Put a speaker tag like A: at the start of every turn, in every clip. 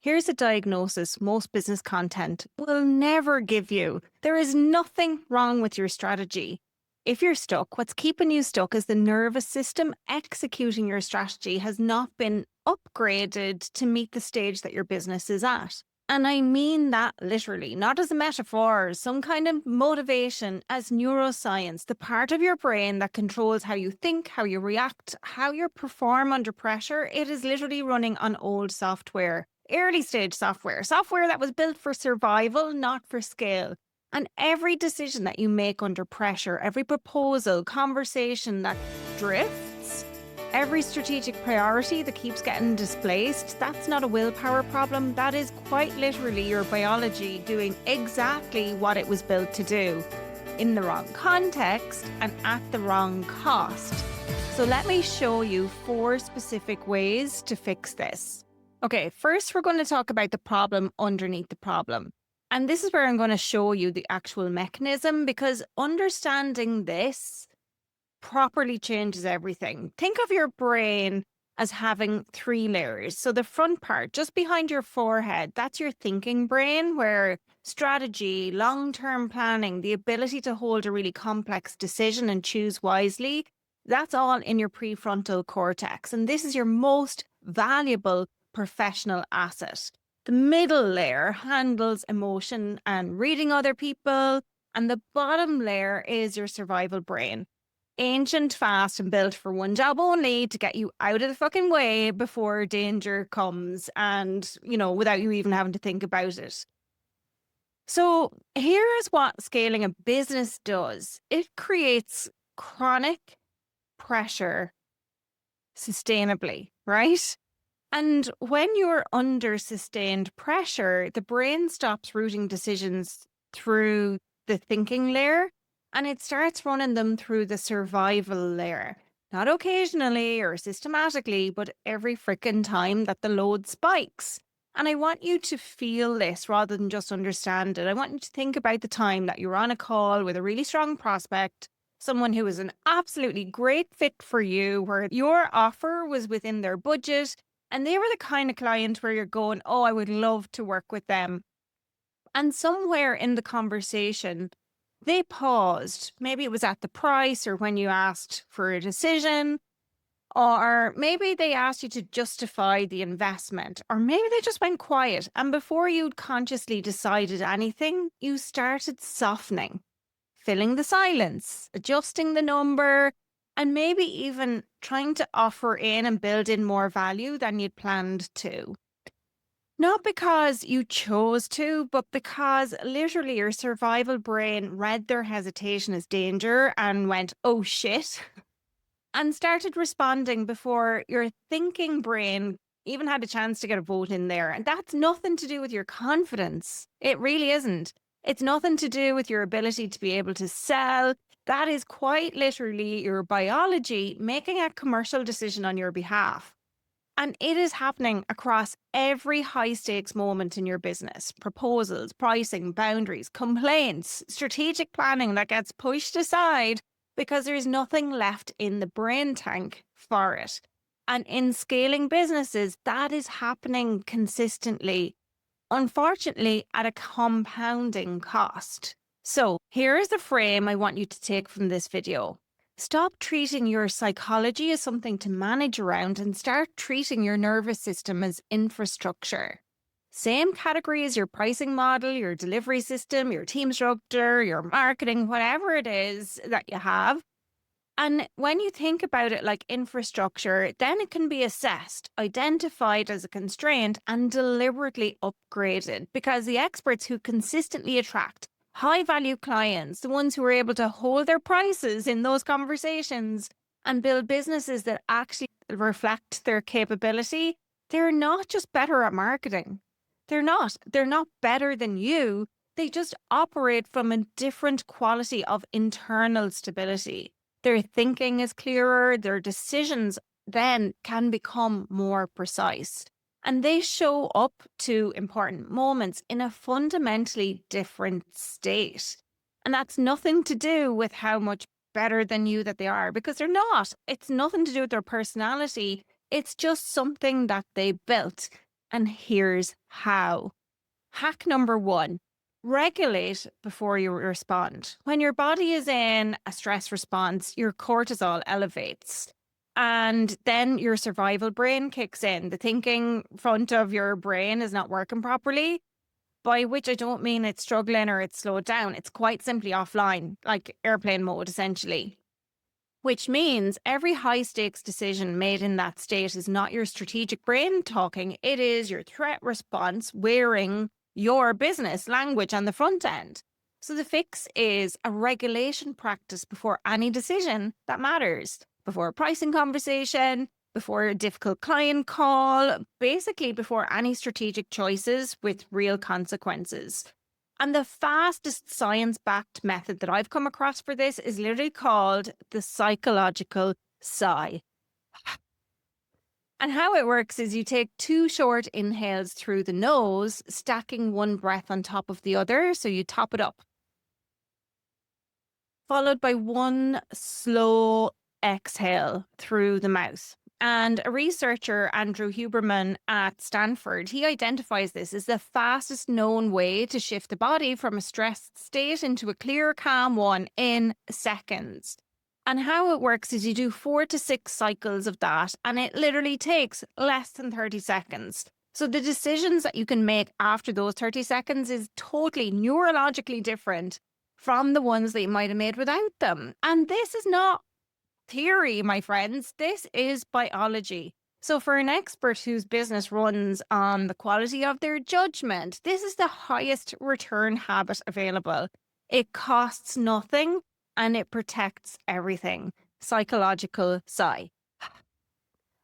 A: Here's a diagnosis most business content will never give you. There is nothing wrong with your strategy. If you're stuck, what's keeping you stuck is the nervous system executing your strategy has not been upgraded to meet the stage that your business is at. And I mean that literally, not as a metaphor, some kind of motivation as neuroscience, the part of your brain that controls how you think, how you react, how you perform under pressure. It is literally running on old software, early stage software that was built for survival, not for scale. And every decision that you make under pressure, every proposal, conversation that drifts, every strategic priority that keeps getting displaced, that's not a willpower problem. That is quite literally your biology doing exactly what it was built to do in the wrong context and at the wrong cost. So let me show you 4 specific ways to fix this. Okay, first we're going to talk about the problem underneath the problem. And this is where I'm going to show you the actual mechanism, because understanding this properly changes everything. Think of your brain as having 3 layers. So the front part, just behind your forehead, that's your thinking brain, where strategy, long-term planning, the ability to hold a really complex decision and choose wisely, that's all in your prefrontal cortex. And this is your most valuable professional asset. The middle layer handles emotion and reading other people, and the bottom layer is your survival brain. Ancient, fast, and built for one job only, to get you out of the fucking way before danger comes and, without you even having to think about it. So here's what scaling a business does. It creates chronic pressure sustainably, right? And when you're under sustained pressure, the brain stops routing decisions through the thinking layer and it starts running them through the survival layer. Not occasionally or systematically, but every freaking time that the load spikes. And I want you to feel this rather than just understand it. I want you to think about the time that you're on a call with a really strong prospect, someone who is an absolutely great fit for you, where your offer was within their budget. And they were the kind of client where you're going, oh, I would love to work with them. And somewhere in the conversation, they paused. Maybe it was at the price or when you asked for a decision, or maybe they asked you to justify the investment, or maybe they just went quiet. And before you'd consciously decided anything, you started softening, filling the silence, adjusting the number, and maybe even trying to offer in and build in more value than you'd planned to. Not because you chose to, but because literally your survival brain read their hesitation as danger and went, oh shit, and started responding before your thinking brain even had a chance to get a vote in there. And that's nothing to do with your confidence. It really isn't. It's nothing to do with your ability to be able to sell. That is quite literally your biology making a commercial decision on your behalf. And it is happening across every high stakes moment in your business. Proposals, pricing, boundaries, complaints, strategic planning that gets pushed aside because there's nothing left in the brain tank for it. And in scaling businesses, that is happening consistently, unfortunately, at a compounding cost. So here's the frame I want you to take from this video. Stop treating your psychology as something to manage around and start treating your nervous system as infrastructure. Same category as your pricing model, your delivery system, your team structure, your marketing, whatever it is that you have. And when you think about it like infrastructure, then it can be assessed, identified as a constraint, and deliberately upgraded, because the experts who consistently attract high-value clients, the ones who are able to hold their prices in those conversations and build businesses that actually reflect their capability, they're not just better at marketing. They're not better than you. They just operate from a different quality of internal stability. Their thinking is clearer, their decisions then can become more precise. And they show up to important moments in a fundamentally different state. And that's nothing to do with how much better than you that they are, because they're not. It's nothing to do with their personality. It's just something that they built. And here's how. Hack number 1, regulate before you respond. When your body is in a stress response, your cortisol elevates. And then your survival brain kicks in. The thinking front of your brain is not working properly, by which I don't mean it's struggling or it's slowed down. It's quite simply offline, like airplane mode, essentially. Which means every high stakes decision made in that state is not your strategic brain talking, it is your threat response wearing your business language on the front end. So the fix is a regulation practice before any decision that matters, before a pricing conversation, before a difficult client call, basically before any strategic choices with real consequences. And the fastest science-backed method that I've come across for this is literally called the psychological sigh. And how it works is you take 2 short inhales through the nose, stacking one breath on top of the other. So you top it up, followed by one slow exhale through the mouth. And a researcher, Andrew Huberman at Stanford, he identifies this as the fastest known way to shift the body from a stressed state into a clear, calm one in seconds. And how it works is you do 4 to 6 cycles of that, and it literally takes less than 30 seconds. So the decisions that you can make after those 30 seconds is totally neurologically different from the ones that you might have made without them. And this is not theory, my friends. This is biology. So for an expert whose business runs on the quality of their judgment, this is the highest return habit available. It costs nothing and it protects everything. Psychological sigh.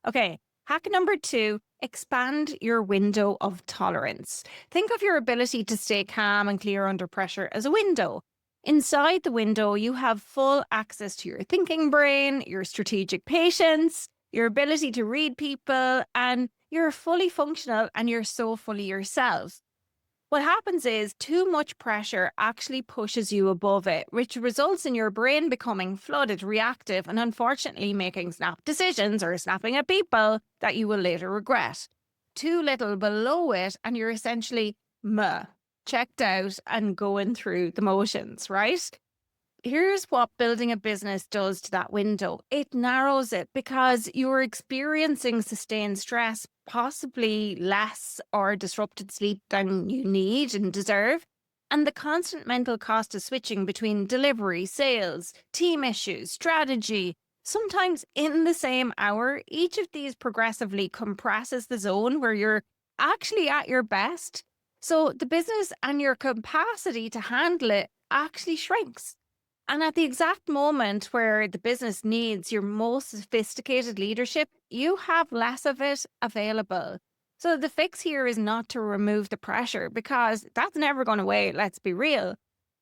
A: Okay, hack number 2, expand your window of tolerance. Think of your ability to stay calm and clear under pressure as a window. Inside the window, you have full access to your thinking brain, your strategic patience, your ability to read people, and you're fully functional and you're so fully yourself. What happens is too much pressure actually pushes you above it, which results in your brain becoming flooded, reactive, and unfortunately making snap decisions or snapping at people that you will later regret. Too little below it, and you're essentially checked out and going through the motions, right? Here's what building a business does to that window. It narrows it because you're experiencing sustained stress, possibly less or disrupted sleep than you need and deserve. And the constant mental cost of switching between delivery, sales, team issues, strategy, sometimes in the same hour, each of these progressively compresses the zone where you're actually at your best. So the business and your capacity to handle it actually shrinks. And at the exact moment where the business needs your most sophisticated leadership, you have less of it available. So the fix here is not to remove the pressure because that's never going away, let's be real.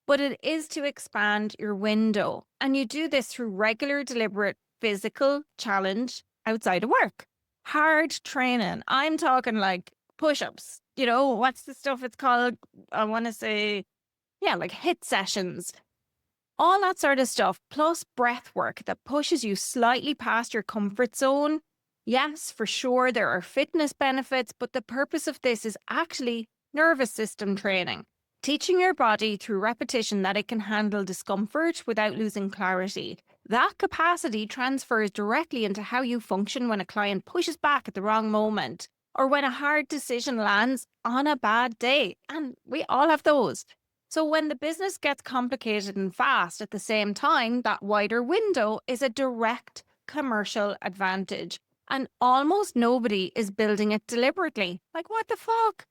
A: But it is to expand your window. And you do this through regular, deliberate physical challenge outside of work. Hard training. I'm talking like push-ups. What's the stuff it's called? I want to say, like HIIT sessions. All that sort of stuff, plus breath work that pushes you slightly past your comfort zone. Yes, for sure, there are fitness benefits, but the purpose of this is actually nervous system training. Teaching your body through repetition that it can handle discomfort without losing clarity. That capacity transfers directly into how you function when a client pushes back at the wrong moment, or when a hard decision lands on a bad day. And we all have those. So when the business gets complicated and fast at the same time, that wider window is a direct commercial advantage. And almost nobody is building it deliberately. Like, what the fuck?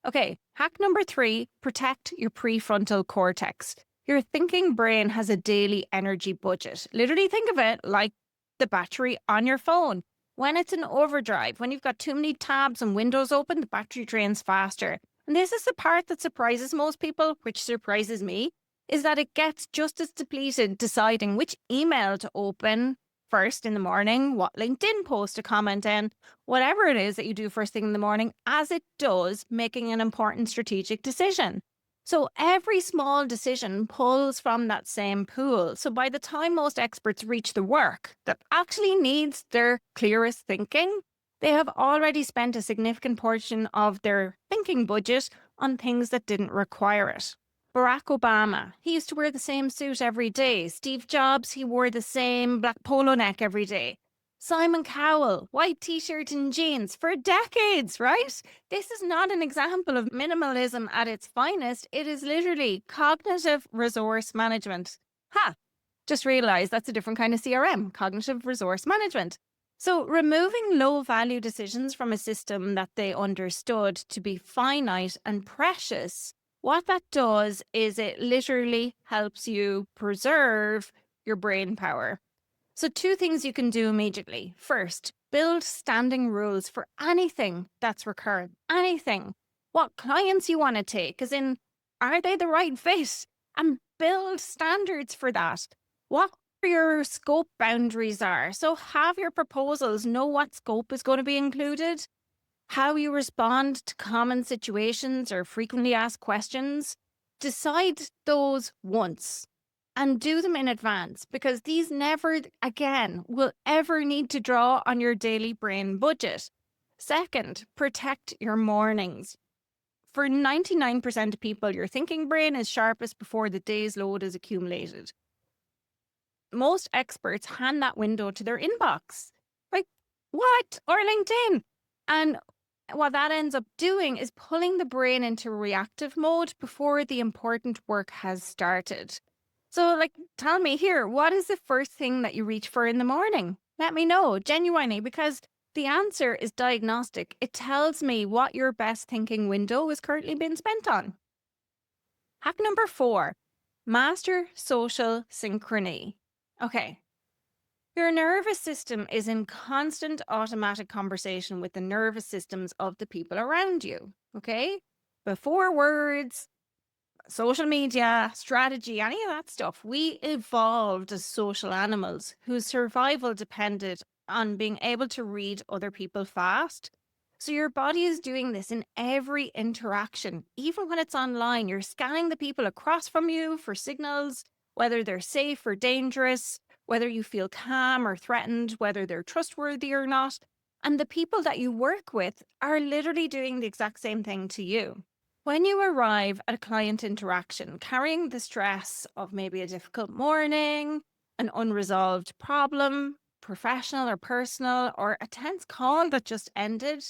A: Okay, hack number 3, protect your prefrontal cortex. Your thinking brain has a daily energy budget. Literally think of it like the battery on your phone. When it's in overdrive, when you've got too many tabs and windows open, the battery drains faster. And this is the part that surprises most people, which surprises me, is that it gets just as depleted deciding which email to open first in the morning, what LinkedIn post to comment in, whatever it is that you do first thing in the morning, as it does making an important strategic decision. So every small decision pulls from that same pool. So by the time most experts reach the work that actually needs their clearest thinking, They have already spent a significant portion of their thinking budget on things that didn't require it. Barack Obama, he used to wear the same suit every day. Steve Jobs, he wore the same black polo neck every day. Simon Cowell, white t-shirt and jeans for decades, right? This is not an example of minimalism at its finest. It is literally cognitive resource management. Just realized that's a different kind of CRM, cognitive resource management. So removing low value decisions from a system that they understood to be finite and precious, what that does is it literally helps you preserve your brain power. So 2 things you can do immediately. First, build standing rules for anything that's recurrent, anything. What clients you want to take, as in, are they the right fit? And build standards for that. What your scope boundaries are. So have your proposals know what scope is going to be included, how you respond to common situations or frequently asked questions. Decide those once and do them in advance, because these never again will ever need to draw on your daily brain budget. Second, protect your mornings. For 99% of people, your thinking brain is sharpest before the day's load is accumulated. Most experts hand that window to their inbox. Like, what? Or LinkedIn. And what that ends up doing is pulling the brain into reactive mode before the important work has started. So, tell me here, what is the first thing that you reach for in the morning? Let me know, genuinely, because the answer is diagnostic. It tells me what your best thinking window is currently being spent on. Hack number 4, master social synchrony. Okay. Your nervous system is in constant automatic conversation with the nervous systems of the people around you. Okay. Before words, social media, strategy, any of that stuff, we evolved as social animals whose survival depended on being able to read other people fast. So your body is doing this in every interaction. Even when it's online, you're scanning the people across from you for signals, whether they're safe or dangerous, whether you feel calm or threatened, whether they're trustworthy or not. And the people that you work with are literally doing the exact same thing to you. When you arrive at a client interaction, carrying the stress of maybe a difficult morning, an unresolved problem, professional or personal, or a tense call that just ended,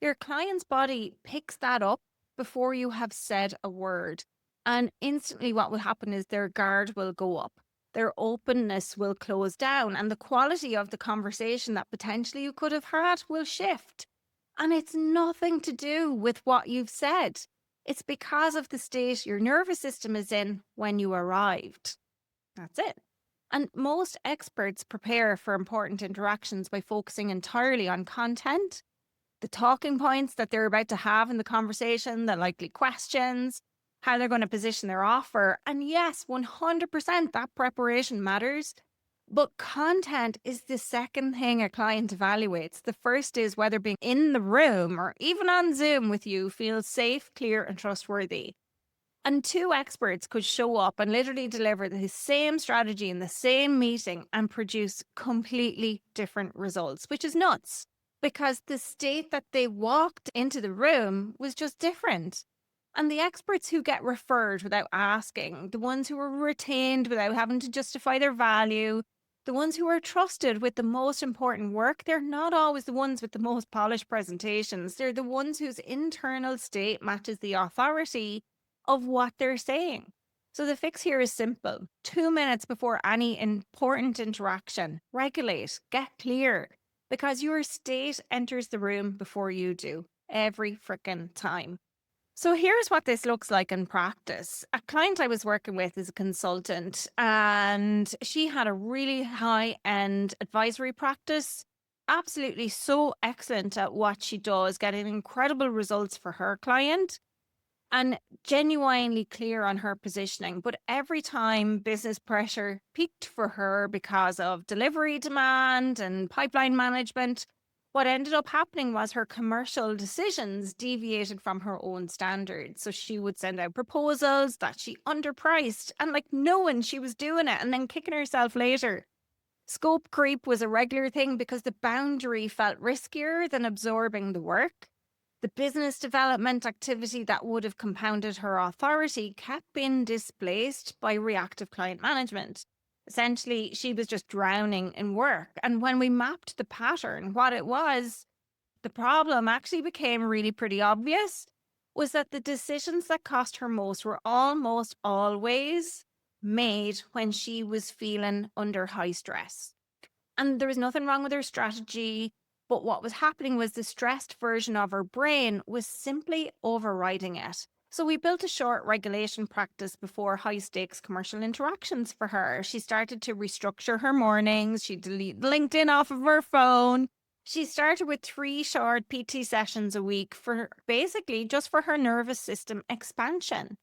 A: your client's body picks that up before you have said a word. And instantly what will happen is their guard will go up. Their openness will close down, and the quality of the conversation that potentially you could have had will shift. And it's nothing to do with what you've said. It's because of the state your nervous system is in when you arrived. That's it. And most experts prepare for important interactions by focusing entirely on content, the talking points that they're about to have in the conversation, the likely questions, how they're going to position their offer. And yes, 100% that preparation matters. But content is the second thing a client evaluates. The first is whether being in the room or even on Zoom with you feels safe, clear, and trustworthy. And 2 experts could show up and literally deliver the same strategy in the same meeting and produce completely different results, which is nuts because the state that they walked into the room was just different. And the experts who get referred without asking, the ones who are retained without having to justify their value, the ones who are trusted with the most important work, they're not always the ones with the most polished presentations. They're the ones whose internal state matches the authority of what they're saying. So the fix here is simple. 2 minutes before any important interaction, regulate, get clear, because your state enters the room before you do every freaking time. So here's what this looks like in practice. A client I was working with is a consultant, and she had a really high-end advisory practice, absolutely so excellent at what she does, getting incredible results for her client and genuinely clear on her positioning. But every time business pressure peaked for her because of delivery demand and pipeline management, what ended up happening was her commercial decisions deviated from her own standards. So she would send out proposals that she underpriced and knowing she was doing it and then kicking herself later. Scope creep was a regular thing because the boundary felt riskier than absorbing the work. The business development activity that would have compounded her authority kept being displaced by reactive client management. Essentially, she was just drowning in work. And when we mapped the pattern, what it was, the problem actually became really pretty obvious, was that the decisions that cost her most were almost always made when she was feeling under high stress. And there was nothing wrong with her strategy, but what was happening was the stressed version of her brain was simply overriding it. So we built a short regulation practice before high stakes commercial interactions for her. She started to restructure her mornings. She deleted LinkedIn off of her phone. She started with 3 short PT sessions a week for basically just for her nervous system expansion.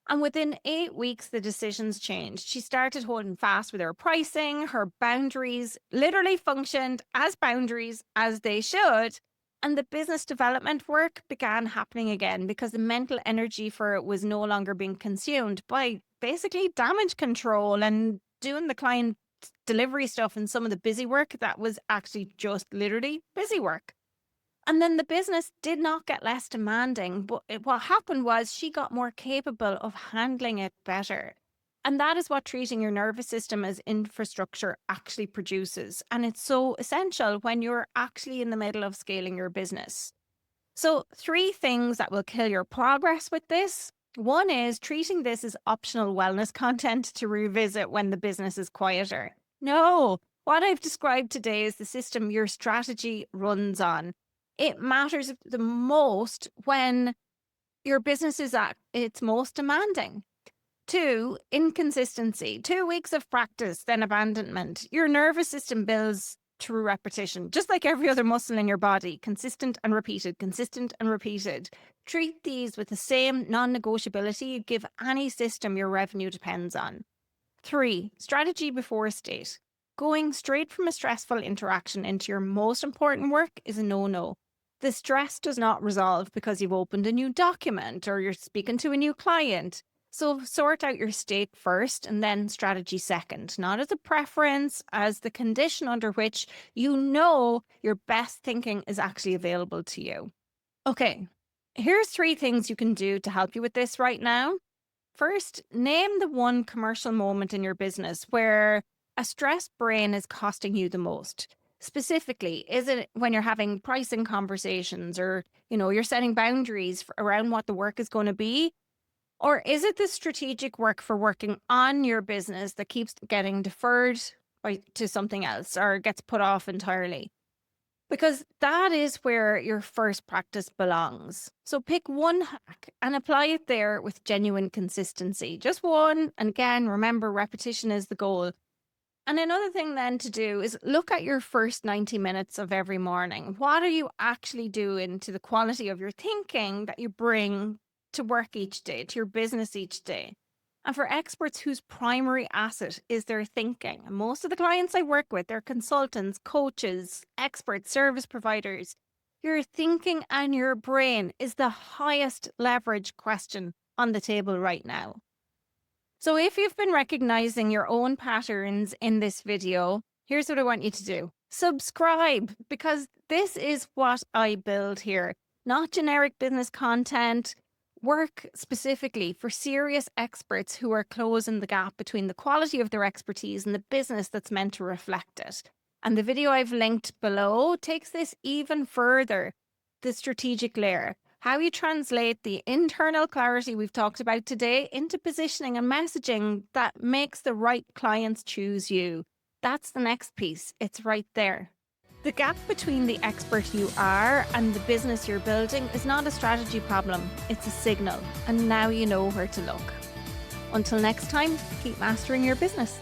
A: And within 8 weeks, the decisions changed. She started holding fast with her pricing. Her boundaries literally functioned as boundaries as they should. And the business development work began happening again because the mental energy for it was no longer being consumed by basically damage control and doing the client delivery stuff and some of the busy work that was actually just literally busy work. And then the business did not get less demanding, but what happened was she got more capable of handling it better. And that is what treating your nervous system as infrastructure actually produces. And it's so essential when you're actually in the middle of scaling your business. So 3 things that will kill your progress with this. One is treating this as optional wellness content to revisit when the business is quieter. No, what I've described today is the system your strategy runs on. It matters the most when your business is at its most demanding. 2, inconsistency. 2 weeks of practice, then abandonment. Your nervous system builds through repetition, just like every other muscle in your body, consistent and repeated, consistent and repeated. Treat these with the same non-negotiability you give any system your revenue depends on. 3, strategy before state. Going straight from a stressful interaction into your most important work is a no-no. The stress does not resolve because you've opened a new document or you're speaking to a new client. So sort out your state first and then strategy second, not as a preference, as the condition under which you know your best thinking is actually available to you. Okay, here's 3 things you can do to help you with this right now. First, name the one commercial moment in your business where a stressed brain is costing you the most. Specifically, is it when you're having pricing conversations or, you're setting boundaries around what the work is going to be? Or is it the strategic work for working on your business that keeps getting deferred to something else or gets put off entirely? Because that is where your first practice belongs. So pick one hack and apply it there with genuine consistency. Just one. And again, remember, repetition is the goal. And another thing then to do is look at your first 90 minutes of every morning. What are you actually doing to the quality of your thinking that you bring to work each day, to your business each day? And for experts whose primary asset is their thinking, and most of the clients I work with, they're consultants, coaches, experts, service providers. Your thinking and your brain is the highest leverage question on the table right now. So if you've been recognizing your own patterns in this video, here's what I want you to do. Subscribe, because this is what I build here, not generic business content. Work specifically for serious experts who are closing the gap between the quality of their expertise and the business that's meant to reflect it. And the video I've linked below takes this even further, the strategic layer. How you translate the internal clarity we've talked about today into positioning and messaging that makes the right clients choose you. That's the next piece. It's right there. The gap between the expert you are and the business you're building is not a strategy problem. It's a signal. And now you know where to look. Until next time, keep mastering your business.